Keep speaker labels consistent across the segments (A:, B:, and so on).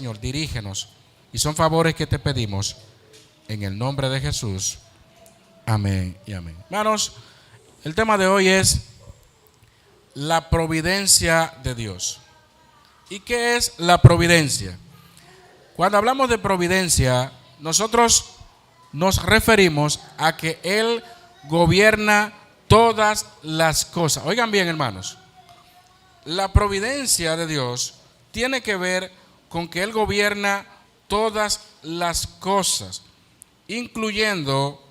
A: Señor, dirígenos. Y son favores que te pedimos en el nombre de Jesús. Amén y amén. Hermanos, el tema de hoy es la providencia de Dios. ¿Y qué es la providencia? Cuando hablamos de providencia, nosotros nos referimos a que Él gobierna todas las cosas. Oigan bien, hermanos, la providencia de Dios tiene que ver con que Él gobierna todas las cosas, incluyendo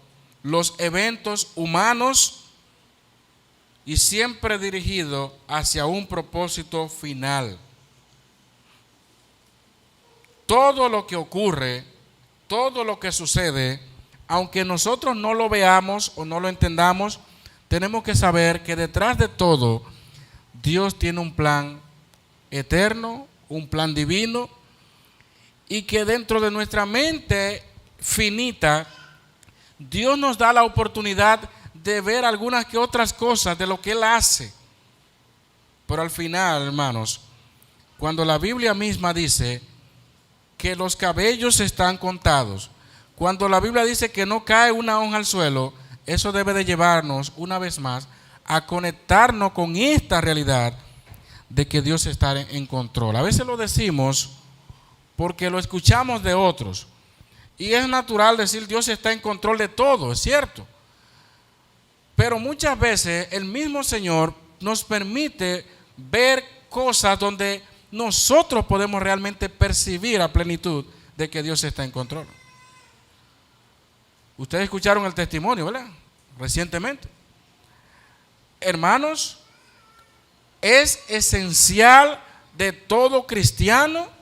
A: los eventos humanos y siempre dirigido hacia un propósito final. Todo lo que ocurre, todo lo que sucede, aunque nosotros no lo veamos o no lo entendamos, tenemos que saber que detrás de todo, Dios tiene un plan eterno, un plan divino, y que dentro de nuestra mente finita, Dios nos da la oportunidad de ver algunas que otras cosas de lo que Él hace. Pero al final, hermanos, cuando la Biblia misma dice que los cabellos están contados, cuando la Biblia dice que no cae una hoja al suelo, eso debe de llevarnos una vez más a conectarnos con esta realidad de que Dios está en control. A veces lo decimos porque lo escuchamos de otros, y es natural decir Dios está en control de todo, es cierto, pero muchas veces el mismo Señor nos permite ver cosas donde nosotros podemos realmente percibir a plenitud de que Dios está en control. Ustedes escucharon el testimonio, ¿verdad? Recientemente. Hermanos, es esencial de todo cristiano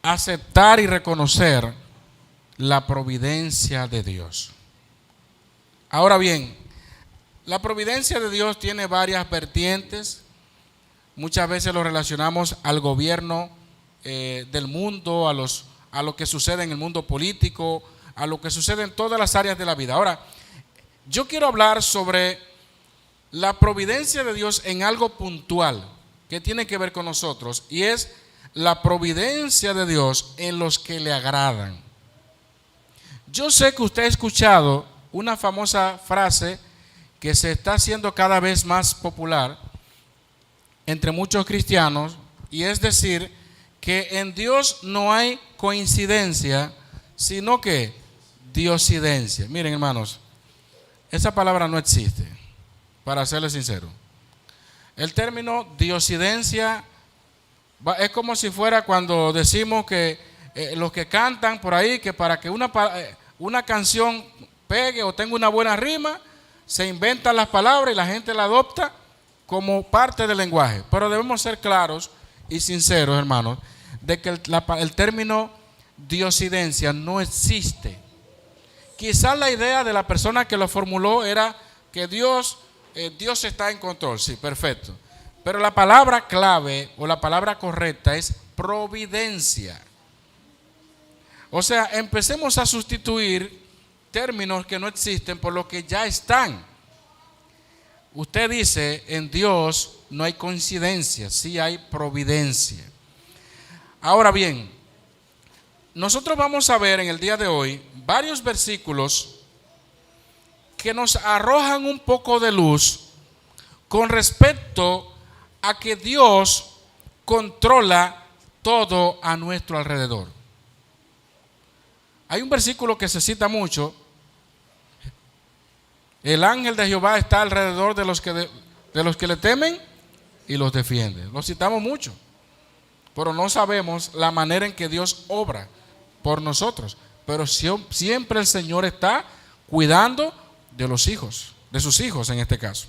A: aceptar y reconocer la providencia de Dios. Ahora bien, la providencia de Dios tiene varias vertientes. Muchas veces lo relacionamos al gobierno del mundo, a lo que sucede en el mundo político, a lo que sucede en todas las áreas de la vida. Ahora, yo quiero hablar sobre la providencia de Dios en algo puntual que tiene que ver con nosotros, y es la providencia de Dios en los que le agradan. Yo sé que usted ha escuchado una famosa frase que se está haciendo cada vez más popular entre muchos cristianos, y es decir, que en Dios no hay coincidencia, sino que diosidencia. Miren, hermanos, esa palabra no existe, para serles sincero. El término diosidencia es como si fuera cuando decimos que los que cantan por ahí, que para que una canción pegue o tenga una buena rima, se inventan las palabras y la gente la adopta como parte del lenguaje. Pero debemos ser claros y sinceros, hermanos, de que el término diosidencia no existe. Quizás la idea de la persona que lo formuló era que Dios está en control. Sí, perfecto. Pero la palabra clave o la palabra correcta es providencia. O sea, empecemos a sustituir términos que no existen por los que ya están. Usted dice, en Dios no hay coincidencia, sí hay providencia. Ahora bien, nosotros vamos a ver en el día de hoy varios versículos que nos arrojan un poco de luz con respecto a que Dios controla todo a nuestro alrededor. Hay un versículo que se cita mucho: el ángel de Jehová está alrededor de los que le temen y los defiende. Lo citamos mucho, pero no sabemos la manera en que Dios obra por nosotros. Pero siempre el Señor está cuidando de los hijos, de sus hijos en este caso.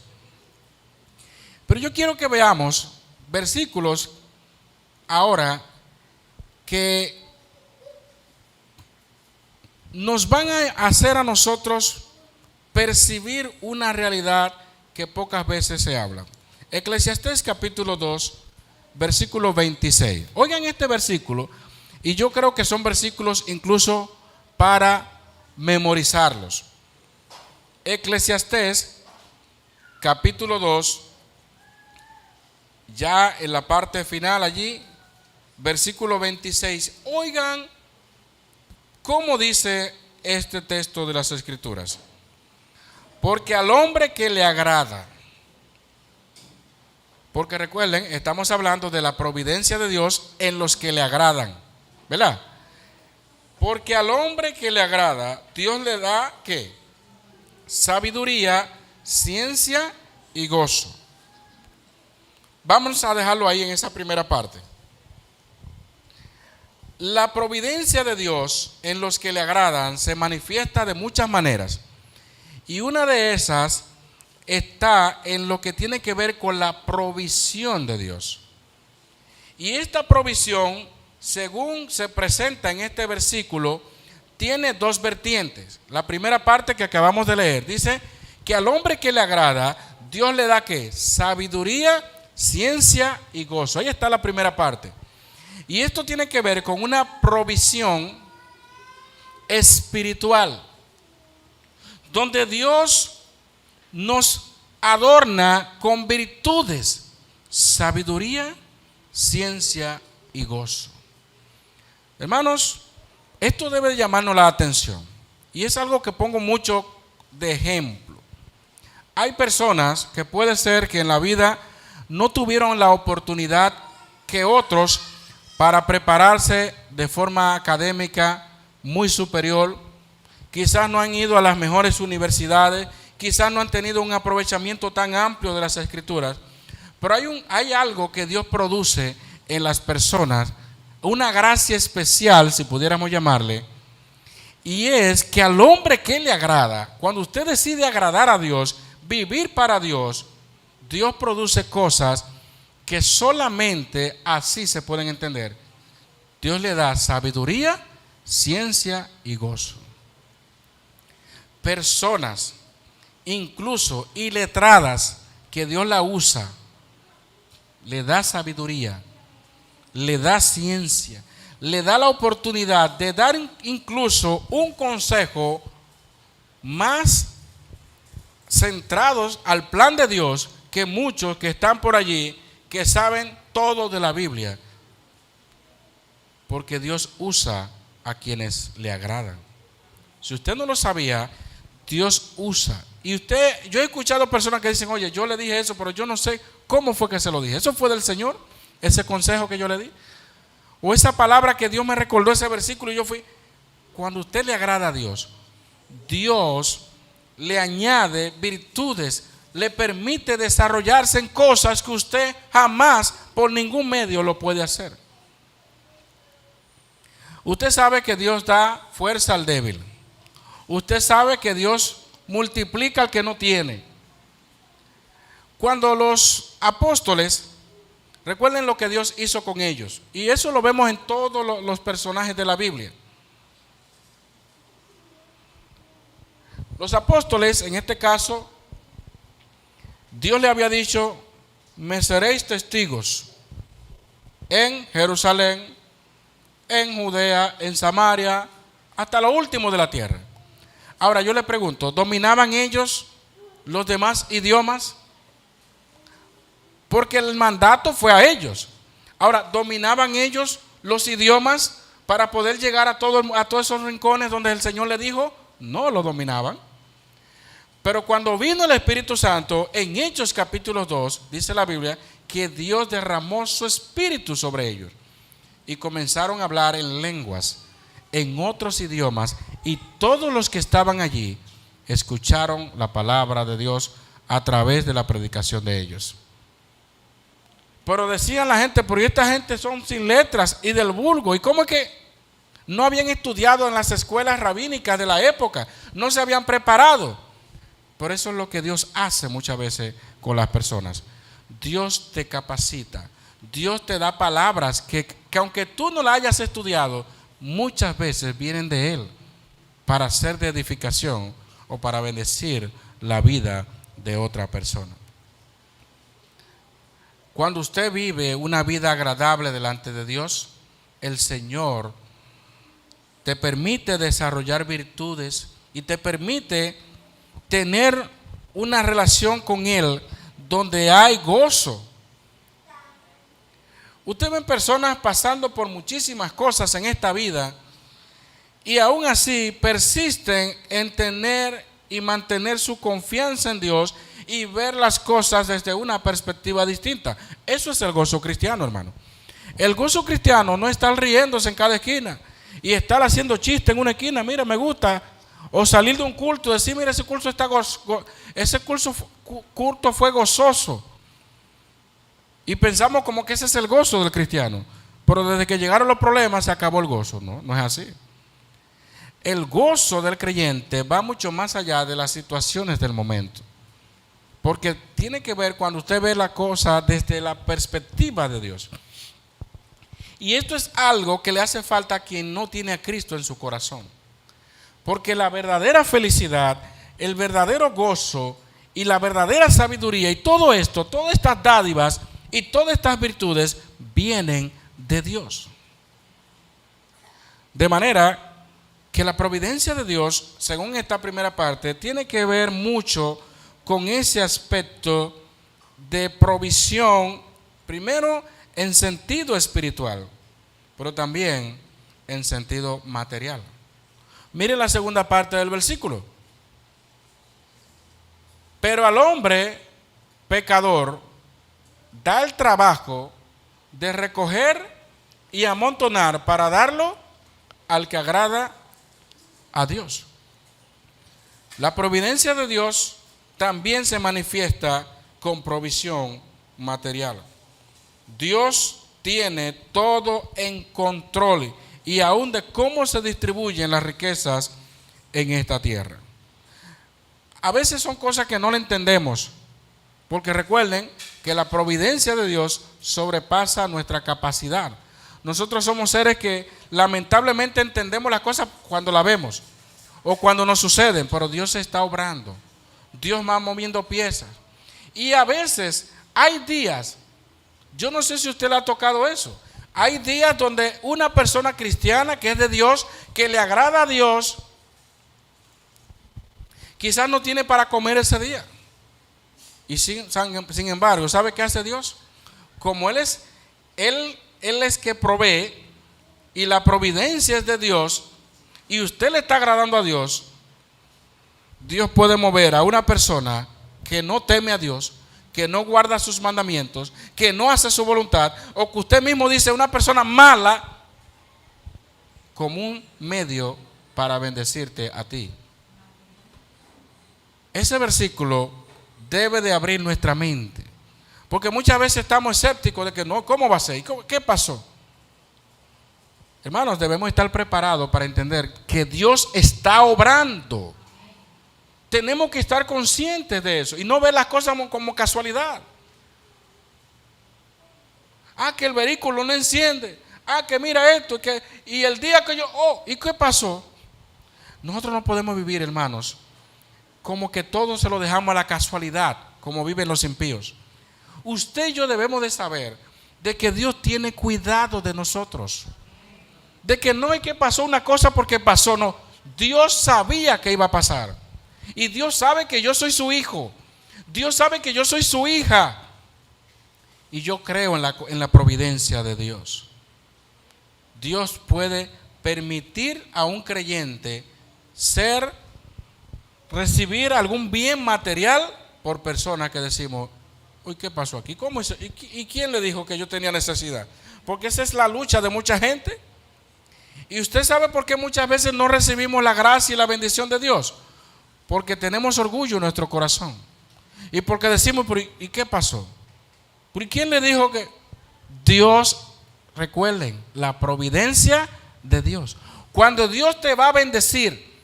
A: Pero yo quiero que veamos versículos ahora que nos van a hacer a nosotros percibir una realidad que pocas veces se habla. Eclesiastés capítulo 2, versículo 26. Oigan este versículo, y yo creo que son versículos incluso para memorizarlos. Eclesiastés capítulo 2, ya en la parte final allí, versículo 26. Oigan cómo dice este texto de las Escrituras. Porque al hombre que le agrada, porque recuerden, estamos hablando de la providencia de Dios en los que le agradan, ¿verdad? Porque al hombre que le agrada, Dios le da, ¿qué? Sabiduría, ciencia y gozo. Vamos a dejarlo ahí en esa primera parte. La providencia de Dios en los que le agradan se manifiesta de muchas maneras. Y una de esas está en lo que tiene que ver con la provisión de Dios. Y esta provisión, según se presenta en este versículo, tiene dos vertientes. La primera parte que acabamos de leer dice que al hombre que le agrada, Dios le da ¿qué? Sabiduría, ciencia y gozo. Ahí está la primera parte. Y esto tiene que ver con una provisión espiritual, donde Dios nos adorna con virtudes, sabiduría, ciencia y gozo. Hermanos, esto debe llamarnos la atención. Y es algo que pongo mucho de ejemplo. Hay personas que puede ser que en la vida no tuvieron la oportunidad que otros para prepararse de forma académica muy superior. Quizás no han ido a las mejores universidades, quizás no han tenido un aprovechamiento tan amplio de las Escrituras, pero hay algo que Dios produce en las personas, una gracia especial, si pudiéramos llamarle, y es que al hombre que le agrada, cuando usted decide agradar a Dios, vivir para Dios, Dios produce cosas que solamente así se pueden entender. Dios le da sabiduría, ciencia y gozo. Personas, incluso iletradas, que Dios la usa, le da sabiduría, le da ciencia, le da la oportunidad de dar incluso un consejo más centrados al plan de Dios que muchos que están por allí que saben todo de la Biblia, porque Dios usa a quienes le agradan. Si usted no lo sabía, Dios usa. Y yo he escuchado personas que dicen, oye, yo le dije eso, pero yo no sé cómo fue que se lo dije. ¿Eso fue del Señor? Ese consejo que yo le di. O esa palabra que Dios me recordó, ese versículo, y yo fui. Cuando usted le agrada a Dios, Dios le añade virtudes, le permite desarrollarse en cosas que usted jamás por ningún medio lo puede hacer. Usted sabe que Dios da fuerza al débil. Usted sabe que Dios multiplica al que no tiene. Cuando los apóstoles, recuerden lo que Dios hizo con ellos, y eso lo vemos en todos los personajes de la Biblia. Los apóstoles, en este caso, Dios le había dicho, me seréis testigos en Jerusalén, en Judea, en Samaria, hasta lo último de la tierra. Ahora yo le pregunto, ¿dominaban ellos los demás idiomas? Porque el mandato fue a ellos. Ahora, ¿dominaban ellos los idiomas para poder llegar a todos esos rincones donde el Señor le dijo? No lo dominaban. Pero cuando vino el Espíritu Santo, en Hechos capítulo 2, dice la Biblia, que Dios derramó su Espíritu sobre ellos. Y comenzaron a hablar en lenguas, en otros idiomas, y todos los que estaban allí escucharon la palabra de Dios a través de la predicación de ellos. Pero decían la gente, pero esta gente son sin letras y del vulgo. ¿Y cómo es que no habían estudiado en las escuelas rabínicas de la época? No se habían preparado. Por eso es lo que Dios hace muchas veces con las personas. Dios te capacita. Dios te da palabras que aunque tú no las hayas estudiado, muchas veces vienen de Él para ser de edificación o para bendecir la vida de otra persona. Cuando usted vive una vida agradable delante de Dios, el Señor te permite desarrollar virtudes y te permite tener una relación con Él donde hay gozo. Usted ve personas pasando por muchísimas cosas en esta vida y aún así persisten en tener y mantener su confianza en Dios y ver las cosas desde una perspectiva distinta. Eso es el gozo cristiano, hermano. El gozo cristiano no es estar riéndose en cada esquina y estar haciendo chiste en una esquina, mira, me gusta, o salir de un culto y decir, mira, ese culto fue gozoso. Y pensamos como que ese es el gozo del cristiano. Pero desde que llegaron los problemas se acabó el gozo. No, no es así. El gozo del creyente va mucho más allá de las situaciones del momento. Porque tiene que ver cuando usted ve la cosa desde la perspectiva de Dios. Y esto es algo que le hace falta a quien no tiene a Cristo en su corazón. Porque la verdadera felicidad, el verdadero gozo y la verdadera sabiduría y todo esto, todas estas dádivas y todas estas virtudes vienen de Dios. De manera que la providencia de Dios, según esta primera parte, tiene que ver mucho con ese aspecto de provisión, primero en sentido espiritual, pero también en sentido material. Mire la segunda parte del versículo. Pero al hombre pecador da el trabajo de recoger y amontonar para darlo al que agrada a Dios. La providencia de Dios también se manifiesta con provisión material. Dios tiene todo en control y aún de cómo se distribuyen las riquezas en esta tierra. A veces son cosas que no le entendemos, porque recuerden que la providencia de Dios sobrepasa nuestra capacidad. Nosotros somos seres que lamentablemente entendemos las cosas cuando las vemos o cuando nos suceden, pero Dios está obrando. Dios va moviendo piezas. Y a veces hay días, yo no sé si a usted le ha tocado eso, hay días donde una persona cristiana que es de Dios, que le agrada a Dios, quizás no tiene para comer ese día. Y sin embargo, ¿sabe qué hace Dios? Como Él es que provee y la providencia es de Dios y usted le está agradando a Dios, Dios puede mover a una persona que no teme a Dios, que no guarda sus mandamientos, que no hace su voluntad, o que usted mismo dice una persona mala, como un medio para bendecirte a ti. Ese versículo debe de abrir nuestra mente, porque muchas veces estamos escépticos de que no, ¿cómo va a ser? ¿Qué pasó? Hermanos, debemos estar preparados para entender que Dios está obrando. Tenemos que estar conscientes de eso y no ver las cosas como casualidad. Que el vehículo no enciende. Que mira esto. Y el día que yo, ¿y qué pasó? Nosotros no podemos vivir, hermanos, como que todo se lo dejamos a la casualidad, como viven los impíos. Usted y yo debemos de saber de que Dios tiene cuidado de nosotros. De que no es que pasó una cosa porque pasó, no. Dios sabía que iba a pasar. Y Dios sabe que yo soy su hijo. Dios sabe que yo soy su hija. Y yo creo en la providencia de Dios. Dios puede permitir a un creyente recibir algún bien material por personas que decimos, uy, ¿qué pasó aquí? ¿Cómo es? ¿Y quién le dijo que yo tenía necesidad? Porque esa es la lucha de mucha gente. Y usted sabe por qué muchas veces no recibimos la gracia y la bendición de Dios. Porque tenemos orgullo en nuestro corazón. Y porque decimos, ¿y qué pasó? ¿Por quién le dijo que? Dios, recuerden, la providencia de Dios. Cuando Dios te va a bendecir,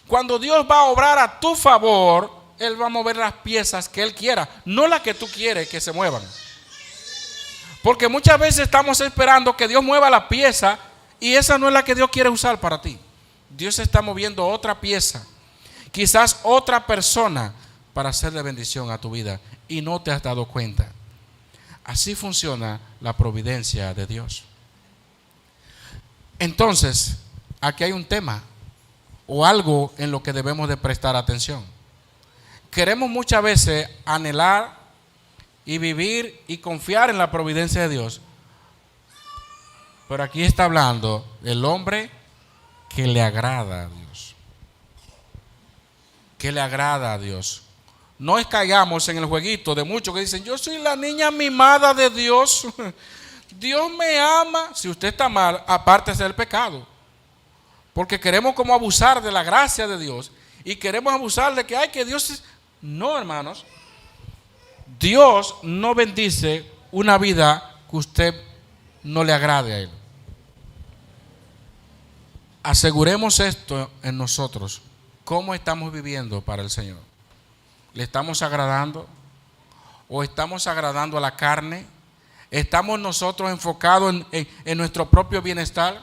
A: cuando Dios va a obrar a tu favor, Él va a mover las piezas que Él quiera, no las que tú quieres que se muevan. Porque muchas veces estamos esperando que Dios mueva la pieza y esa no es la que Dios quiere usar para ti. Dios está moviendo otra pieza, quizás otra persona, para hacer de bendición a tu vida y no te has dado cuenta. Así funciona la providencia de Dios. Entonces, aquí hay un tema o algo en lo que debemos de prestar atención. Queremos muchas veces anhelar y vivir y confiar en la providencia de Dios, Pero aquí está hablando del hombre que le agrada a Dios. Que le agrada a Dios. No caigamos en el jueguito de muchos que dicen, yo soy la niña mimada de Dios. Dios me ama. Si usted está mal, apártese del pecado. Porque queremos como abusar de la gracia de Dios. Y queremos abusar de que, ay, que Dios es... No, hermanos. Dios no bendice una vida que usted no le agrade a Él. Aseguremos esto en nosotros. ¿Cómo estamos viviendo para el Señor? ¿Le estamos agradando? ¿O estamos agradando a la carne? ¿Estamos nosotros enfocados en nuestro propio bienestar?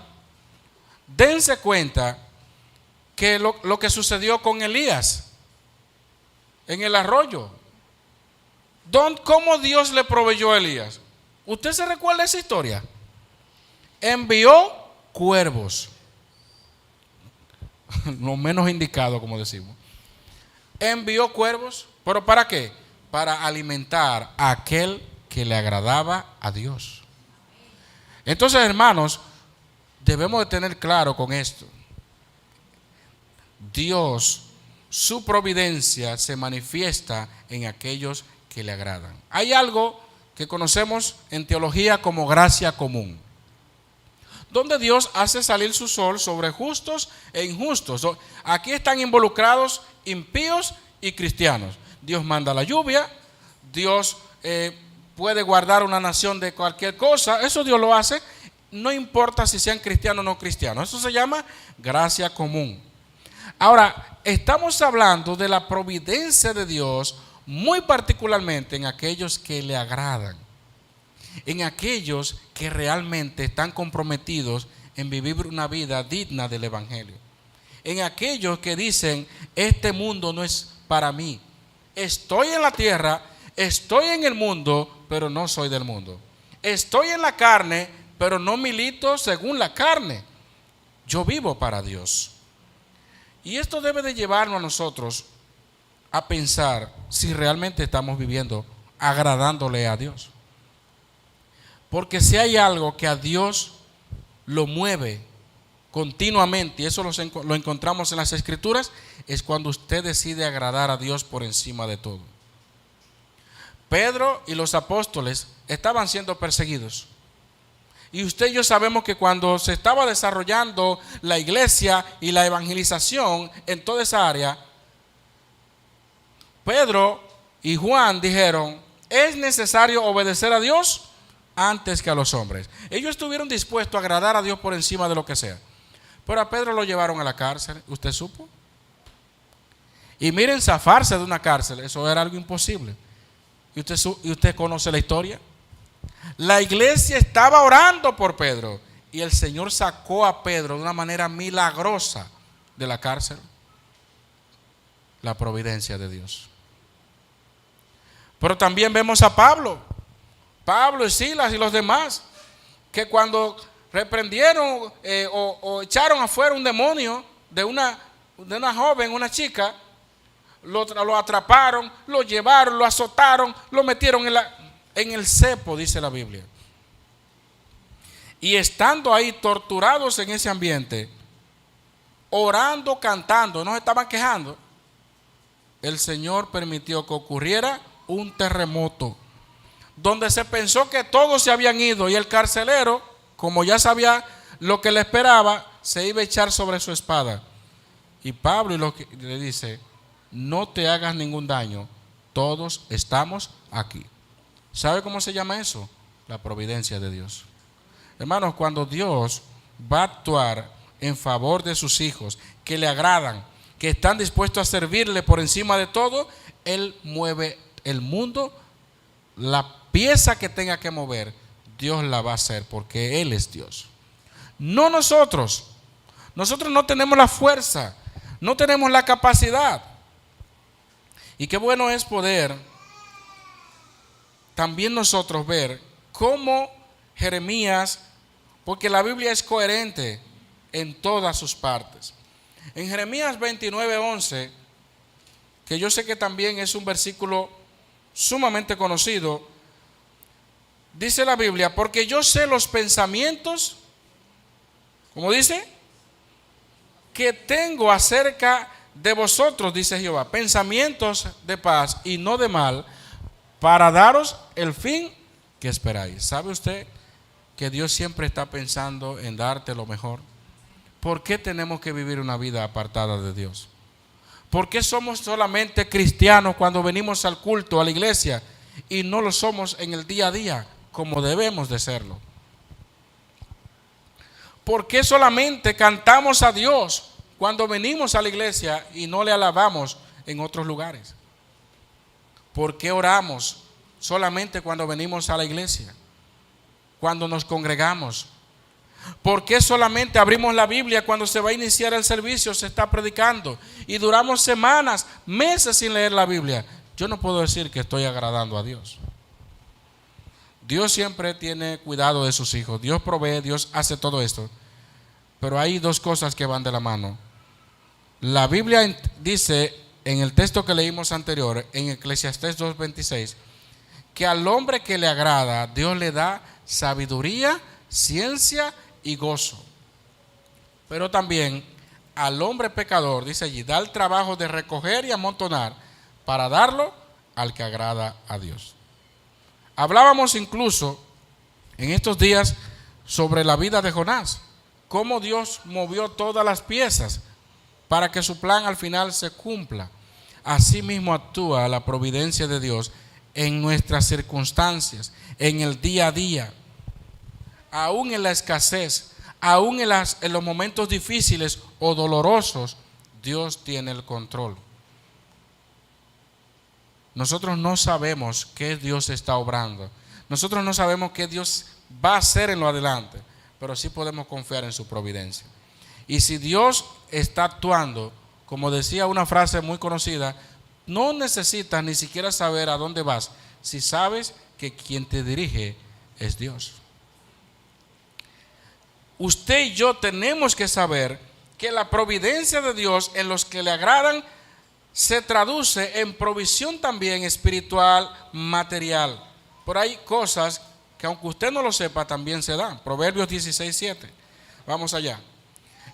A: Dense cuenta que lo que sucedió con Elías en el arroyo. ¿Cómo Dios le proveyó a Elías? ¿Usted se recuerda esa historia? Envió cuervos. Lo menos indicado, como decimos. Envió cuervos, ¿pero para qué? Para alimentar a aquel que le agradaba a Dios. Entonces, hermanos, debemos de tener claro con esto. Dios, su providencia se manifiesta en aquellos que le agradan. Hay algo que conocemos en teología como gracia común, donde Dios hace salir su sol sobre justos e injustos. Aquí están involucrados impíos y cristianos. Dios manda la lluvia, Dios puede guardar una nación de cualquier cosa, eso Dios lo hace, no importa si sean cristianos o no cristianos, eso se llama gracia común. Ahora, estamos hablando de la providencia de Dios, muy particularmente en aquellos que le agradan, en aquellos que realmente están comprometidos en vivir una vida digna del Evangelio, en aquellos que dicen, este mundo no es para mí, estoy en la tierra, estoy en el mundo, pero no soy del mundo, estoy en la carne, pero no milito según la carne, yo vivo para Dios. Y esto debe de llevarnos a nosotros a pensar si realmente estamos viviendo agradándole a Dios. Porque si hay algo que a Dios lo mueve continuamente, y eso lo encontramos en las Escrituras, es cuando usted decide agradar a Dios por encima de todo. Pedro y los apóstoles estaban siendo perseguidos. Y usted y yo sabemos que cuando se estaba desarrollando la iglesia y la evangelización en toda esa área, Pedro y Juan dijeron, es necesario obedecer a Dios antes que a los hombres. Ellos estuvieron dispuestos a agradar a Dios por encima de lo que sea. Pero a Pedro lo llevaron a la cárcel, ¿usted supo? Y miren, zafarse de una cárcel, eso era algo imposible. ¿Y usted conoce la historia? La iglesia estaba orando por Pedro y el Señor sacó a Pedro de una manera milagrosa de la cárcel. La providencia de Dios. Pero también vemos a Pablo y Silas y los demás, que cuando reprendieron o echaron afuera un demonio de una joven, una chica, lo atraparon, lo llevaron, lo azotaron, lo metieron en el cepo, dice la Biblia. Y estando ahí torturados en ese ambiente, orando, cantando, no se estaban quejando, el Señor permitió que ocurriera un terremoto, donde se pensó que todos se habían ido y el carcelero, como ya sabía lo que le esperaba, se iba a echar sobre su espada. Y Pablo le dice, no te hagas ningún daño, todos estamos aquí. ¿Sabe cómo se llama eso? La providencia de Dios. Hermanos, cuando Dios va a actuar en favor de sus hijos, que le agradan, que están dispuestos a servirle por encima de todo, Él mueve el mundo, la pieza que tenga que mover, Dios la va a hacer porque Él es Dios. No nosotros. Nosotros no tenemos la fuerza, no tenemos la capacidad. Y qué bueno es poder también nosotros ver cómo Jeremías, porque la Biblia es coherente en todas sus partes. En Jeremías 29:11, que yo sé que también es un versículo sumamente conocido, dice la Biblia, porque yo sé los pensamientos Como dice, que tengo acerca de vosotros, dice Jehová, pensamientos de paz y no de mal, para daros el fin que esperáis. ¿Sabe usted que Dios siempre está pensando en darte lo mejor? ¿Por qué tenemos que vivir una vida apartada de Dios? ¿Por qué somos solamente cristianos cuando venimos al culto, a la iglesia, y no lo somos en el día a día como debemos de serlo? ¿Por qué solamente cantamos a Dios cuando venimos a la iglesia y no le alabamos en otros lugares? ¿Por qué oramos solamente cuando venimos a la iglesia, cuando nos congregamos? ¿Por qué solamente abrimos la Biblia cuando se va a iniciar el servicio, se está predicando, y duramos semanas, meses sin leer la Biblia? Yo no puedo decir que estoy agradando a Dios. Dios siempre tiene cuidado de sus hijos. Dios provee, Dios hace todo esto. Pero hay dos cosas que van de la mano. La Biblia dice en el texto que leímos anterior, en Eclesiastés 2:26, que al hombre que le agrada, Dios le da sabiduría, ciencia y gozo. Pero también al hombre pecador, dice allí, da el trabajo de recoger y amontonar para darlo al que agrada a Dios. Hablábamos incluso en estos días sobre la vida de Jonás, cómo Dios movió todas las piezas para que su plan al final se cumpla. Así mismo actúa la providencia de Dios en nuestras circunstancias, en el día a día, aún en la escasez, aún en los momentos difíciles o dolorosos. Dios tiene el control. Nosotros no sabemos qué Dios está obrando. Nosotros no sabemos qué Dios va a hacer en lo adelante, pero sí podemos confiar en su providencia. Y si Dios está actuando, como decía una frase muy conocida, no necesitas ni siquiera saber a dónde vas, si sabes que quien te dirige es Dios. Usted y yo tenemos que saber que la providencia de Dios en los que le agradan se traduce en provisión también espiritual, material. Por ahí cosas que aunque usted no lo sepa también se dan. Proverbios 16:7. Vamos allá.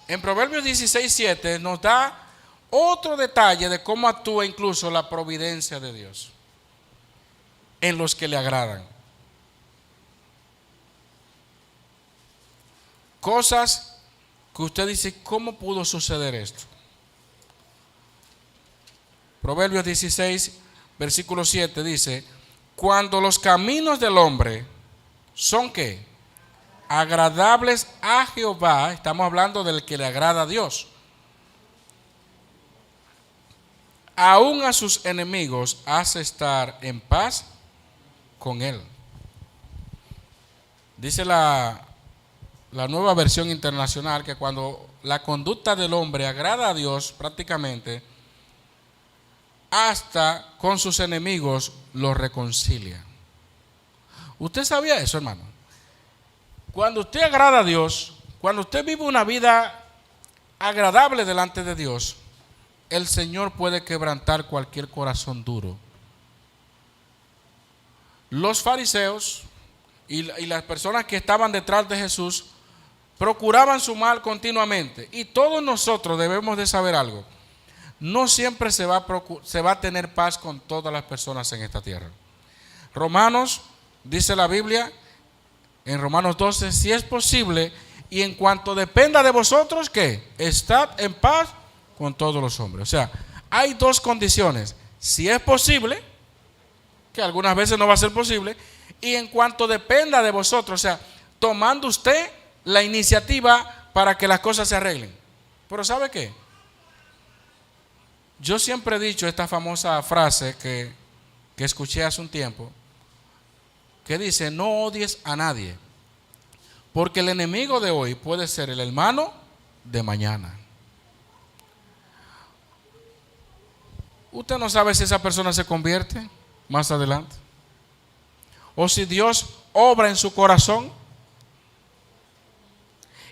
A: En Proverbios 16:7 nos da otro detalle de cómo actúa incluso la providencia de Dios en los que le agradan. Cosas que usted dice, ¿cómo pudo suceder esto? Proverbios 16, versículo 7 dice, cuando los caminos del hombre son ¿qué? Agradables a Jehová, estamos hablando del que le agrada a Dios, aún a sus enemigos hace estar en paz con él. Dice la nueva versión internacional que cuando la conducta del hombre agrada a Dios, prácticamente hasta con sus enemigos los reconcilia. ¿Usted sabía eso, hermano? Cuando usted agrada a Dios, cuando usted vive una vida agradable delante de Dios, el Señor puede quebrantar cualquier corazón duro. Los fariseos y las personas que estaban detrás de Jesús procuraban su mal continuamente. Y todos nosotros debemos de saber algo. No siempre se va a tener paz con todas las personas en esta tierra. Romanos, dice la Biblia, en Romanos 12, si es posible, y en cuanto dependa de vosotros, ¿qué? Estad en paz con todos los hombres. O sea, hay dos condiciones. Si es posible, que algunas veces no va a ser posible, y en cuanto dependa de vosotros, o sea, tomando usted la iniciativa para que las cosas se arreglen. Pero ¿sabe qué? Yo siempre he dicho esta famosa frase que escuché hace un tiempo, que dice, no odies a nadie, porque el enemigo de hoy puede ser el hermano de mañana. Usted no sabe si esa persona se convierte más adelante, o si Dios obra en su corazón,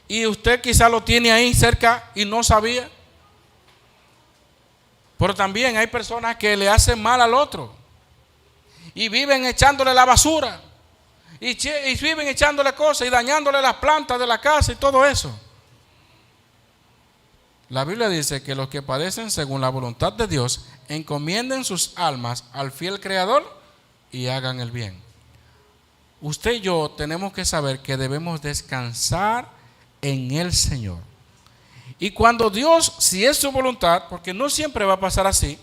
A: y usted quizá lo tiene ahí cerca y no sabía. Pero también hay personas que le hacen mal al otro y viven echándole la basura y viven echándole cosas y dañándole las plantas de la casa y todo eso. La Biblia dice que los que padecen según la voluntad de Dios encomienden sus almas al fiel Creador y hagan el bien. Usted y yo tenemos que saber que debemos descansar en el Señor. Y cuando Dios, si es su voluntad, porque no siempre va a pasar así,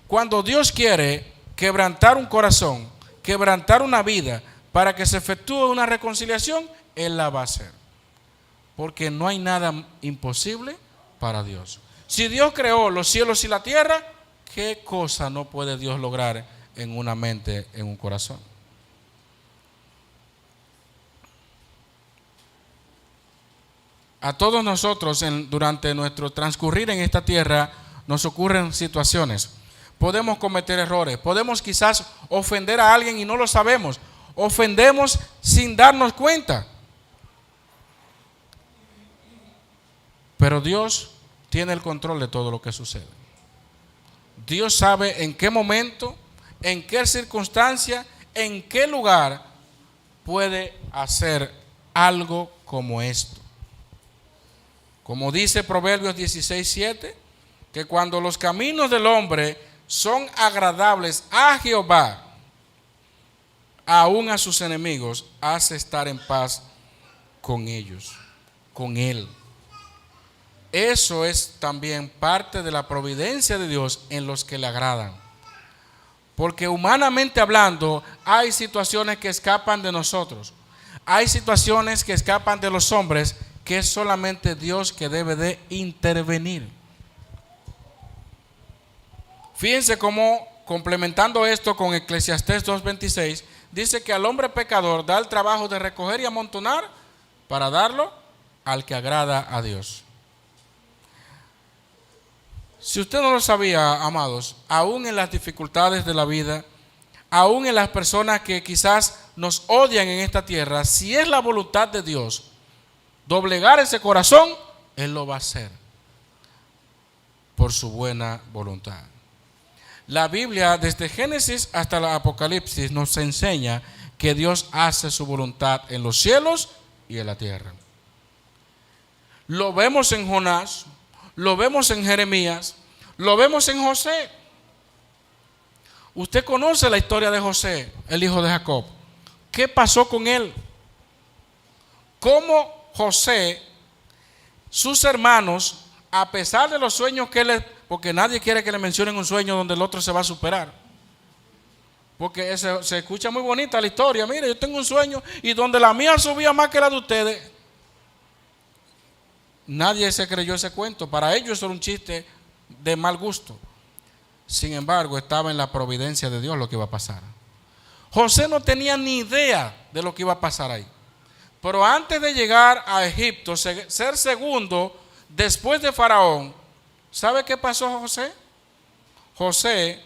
A: cuando Dios quiere quebrantar un corazón, quebrantar una vida para que se efectúe una reconciliación, Él la va a hacer. Porque no hay nada imposible para Dios. Si Dios creó los cielos y la tierra, ¿qué cosa no puede Dios lograr en una mente, en un corazón? A todos nosotros durante nuestro transcurrir en esta tierra nos ocurren situaciones. Podemos cometer errores, podemos quizás ofender a alguien y no lo sabemos. Ofendemos sin darnos cuenta. Pero Dios tiene el control de todo lo que sucede. Dios sabe en qué momento, en qué circunstancia, en qué lugar puede hacer algo como esto. Como dice Proverbios 16:7, que cuando los caminos del hombre son agradables a Jehová, aún a sus enemigos hace estar en paz con ellos, con Él. Eso es también parte de la providencia de Dios en los que le agradan. Porque humanamente hablando, hay situaciones que escapan de nosotros. Hay situaciones que escapan de los hombres, que es solamente Dios que debe de intervenir. Fíjense cómo, complementando esto con Eclesiastés 2:26, dice que al hombre pecador da el trabajo de recoger y amontonar para darlo al que agrada a Dios. Si usted no lo sabía, amados, aún en las dificultades de la vida, aún en las personas que quizás nos odian en esta tierra, si es la voluntad de Dios doblegar ese corazón, Él lo va a hacer por su buena voluntad. La Biblia, desde Génesis hasta el Apocalipsis, nos enseña que Dios hace su voluntad en los cielos y en la tierra. Lo vemos en Jonás, lo vemos en Jeremías, lo vemos en José. Usted conoce la historia de José, el hijo de Jacob. ¿Qué pasó con él? ¿Cómo José, sus hermanos, a pesar de los sueños que él, porque nadie quiere que le mencionen un sueño donde el otro se va a superar, porque se escucha muy bonita la historia, mire, yo tengo un sueño y donde la mía subía más que la de ustedes. Nadie se creyó ese cuento, para ellos eso era un chiste de mal gusto. Sin embargo, estaba en la providencia de Dios lo que iba a pasar. José no tenía ni idea de lo que iba a pasar ahí. Pero antes de llegar a Egipto, ser segundo después de Faraón, ¿sabe qué pasó a José? José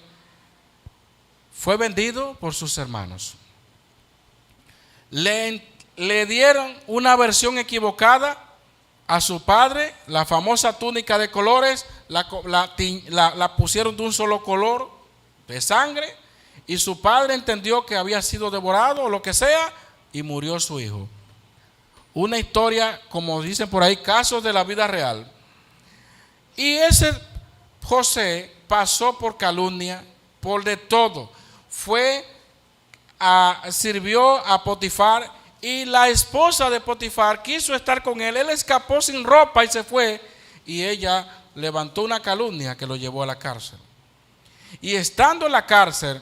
A: fue vendido por sus hermanos. Le dieron una versión equivocada a su padre, la famosa túnica de colores, la pusieron de un solo color, de sangre, y su padre entendió que había sido devorado o lo que sea, y murió su hijo. Una historia, como dicen por ahí, casos de la vida real. Y ese José pasó por calumnia, por de todo. Sirvió a Potifar, y la esposa de Potifar quiso estar con él. Él escapó sin ropa y se fue, y ella levantó una calumnia que lo llevó a la cárcel. Y estando en la cárcel,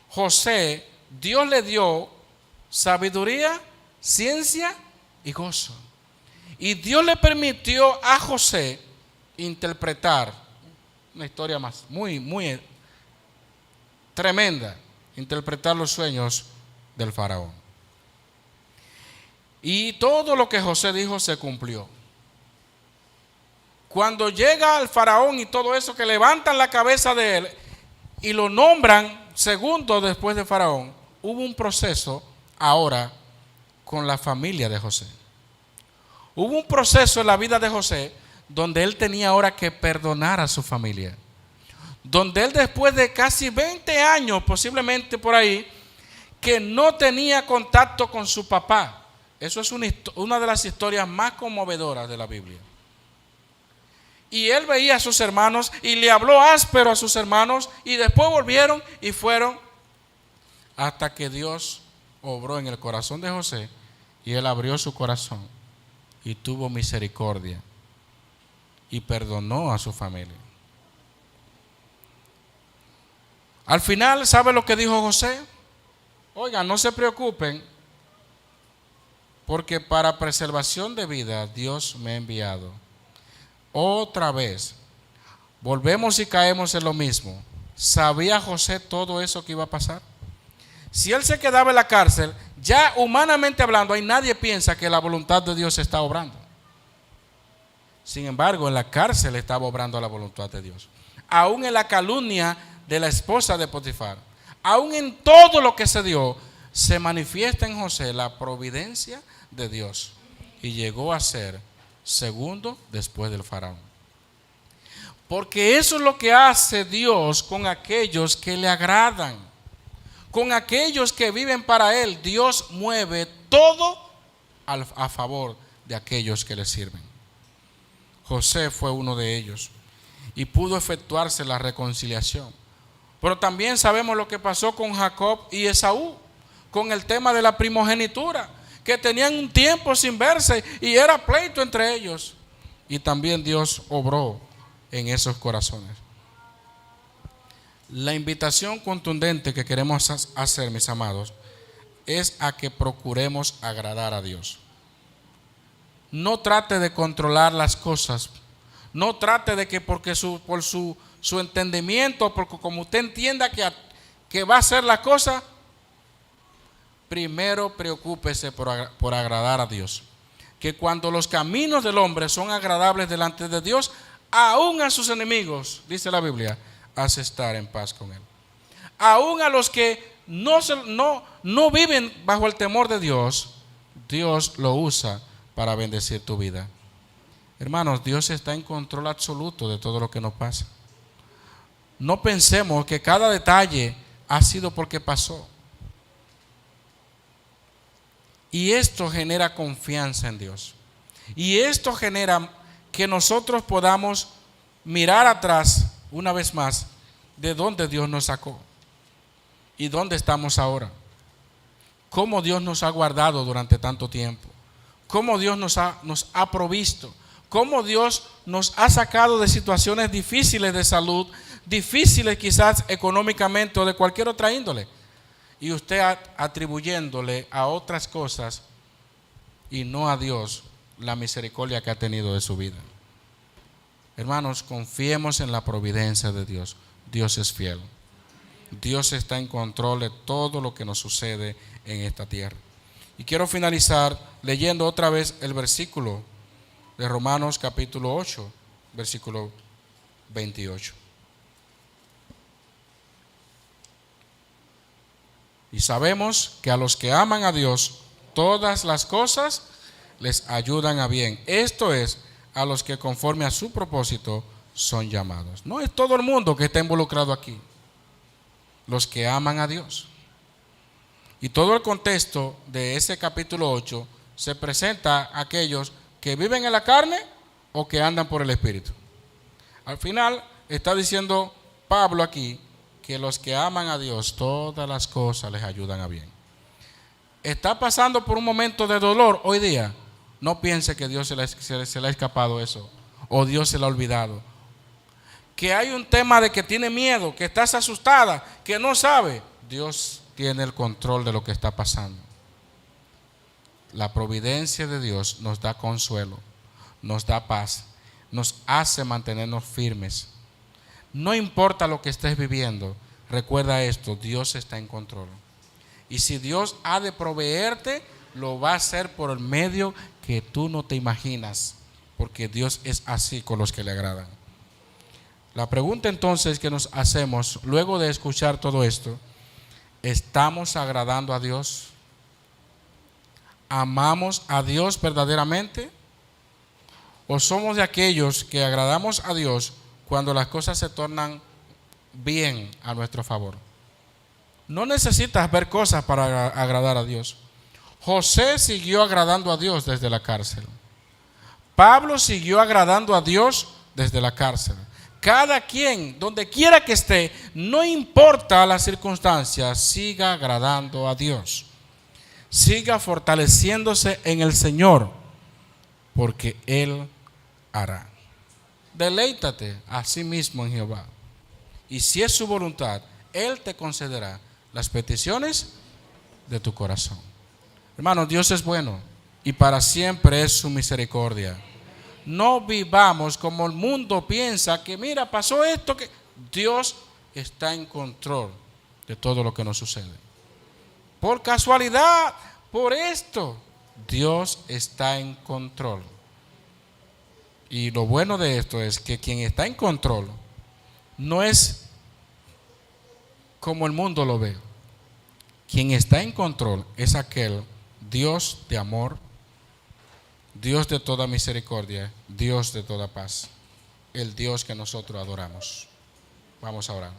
A: José, Dios le dio sabiduría, ciencia y gozo. Y Dios le permitió a José interpretar una historia más muy tremenda, interpretar los sueños del faraón. Y todo lo que José dijo se cumplió. Cuando llega al faraón y todo eso, que levantan la cabeza de él y lo nombran segundo después de faraón, hubo un proceso ahora con la familia de José. Hubo un proceso en la vida de José donde él tenía ahora que perdonar a su familia. Donde él, después de casi 20 años, posiblemente por ahí, que no tenía contacto con su papá. Eso es una de las historias más conmovedoras de la Biblia. y él veía a sus hermanos y le habló áspero a sus hermanos y después volvieron y fueron hasta que Dios obró en el corazón de José y él abrió su corazón y tuvo misericordia y perdonó a su familia. Al final, ¿sabe lo que dijo José? Oigan, no se preocupen, porque para preservación de vida Dios me ha enviado. Otra vez, volvemos y caemos en lo mismo. ¿Sabía José todo eso que iba a pasar? Si él se quedaba en la cárcel, ya humanamente hablando, ahí nadie piensa que la voluntad de Dios está obrando. Sin embargo, en la cárcel estaba obrando la voluntad de Dios. Aún en la calumnia de la esposa de Potifar, aún en todo lo que se dio, se manifiesta en José la providencia de Dios y llegó a ser segundo después del faraón. Porque eso es lo que hace Dios con aquellos que le agradan, con aquellos que viven para Él. Dios mueve todo a favor de aquellos que le sirven. José fue uno de ellos y pudo efectuarse la reconciliación. Pero también sabemos lo que pasó con Jacob y Esaú, con el tema de la primogenitura, que tenían un tiempo sin verse y era pleito entre ellos. Y también Dios obró en esos corazones. La invitación contundente que queremos hacer, mis amados, es a que procuremos agradar a Dios. No trate de controlar las cosas. No trate de que por su entendimiento, porque como usted entienda que va a ser la cosa, primero preocúpese por agradar a Dios. Que cuando los caminos del hombre son agradables delante de Dios, aún a sus enemigos, dice la Biblia, hace estar en paz con Él. Aún a los que no viven bajo el temor de Dios, Dios lo usa para bendecir tu vida. Hermanos, Dios está en control absoluto de todo lo que nos pasa. No pensemos que cada detalle ha sido porque pasó. Y esto genera confianza en Dios. Y esto genera que nosotros podamos mirar atrás una vez más de dónde Dios nos sacó y dónde estamos ahora. Cómo Dios nos ha guardado durante tanto tiempo. Cómo Dios nos ha provisto. Cómo Dios nos ha sacado de situaciones difíciles de salud, difíciles quizás económicamente o de cualquier otra índole. Y usted atribuyéndole a otras cosas y no a Dios la misericordia que ha tenido de su vida. Hermanos, confiemos en la providencia de Dios. Dios es fiel. Dios está en control de todo lo que nos sucede en esta tierra. Y quiero finalizar leyendo otra vez el versículo de Romanos capítulo 8, versículo 28. Y sabemos que a los que aman a Dios, todas las cosas les ayudan a bien. Esto es, a los que conforme a su propósito son llamados. No es todo el mundo que está involucrado aquí. Los que aman a Dios. Y todo el contexto de ese capítulo 8 se presenta a aquellos que viven en la carne o que andan por el Espíritu. Al final está diciendo Pablo aquí que los que aman a Dios, todas las cosas les ayudan a bien. Está pasando por un momento de dolor hoy día. No piense que Dios se le ha escapado eso o Dios se le ha olvidado. Que hay un tema de que tiene miedo, que estás asustada, que no sabe. Dios tiene el control de lo que está pasando. La providencia de Dios nos da consuelo, nos da paz, nos hace mantenernos firmes. No importa lo que estés viviendo, recuerda esto, Dios está en control. Y si Dios ha de proveerte, lo va a hacer por el medio que tú no te imaginas, porque Dios es así con los que le agradan. La pregunta entonces que nos hacemos luego de escuchar todo esto, ¿estamos agradando a Dios? ¿Amamos a Dios verdaderamente? ¿O somos de aquellos que agradamos a Dios cuando las cosas se tornan bien a nuestro favor? No necesitas ver cosas para agradar a Dios. José siguió agradando a Dios desde la cárcel. Pablo siguió agradando a Dios desde la cárcel. Cada quien, donde quiera que esté, no importa las circunstancias, siga agradando a Dios. Siga fortaleciéndose en el Señor, porque Él hará. Deleítate a sí mismo en Jehová, y si es su voluntad, Él te concederá las peticiones de tu corazón. Hermano, Dios es bueno y para siempre es su misericordia. No vivamos como el mundo piensa que mira, pasó esto, que Dios está en control de todo lo que nos sucede. Por casualidad, por esto, Dios está en control. Y lo bueno de esto es que quien está en control no es como el mundo lo ve. Quien está en control es aquel Dios de amor, Dios de toda misericordia, Dios de toda paz, el Dios que nosotros adoramos. Vamos a orar.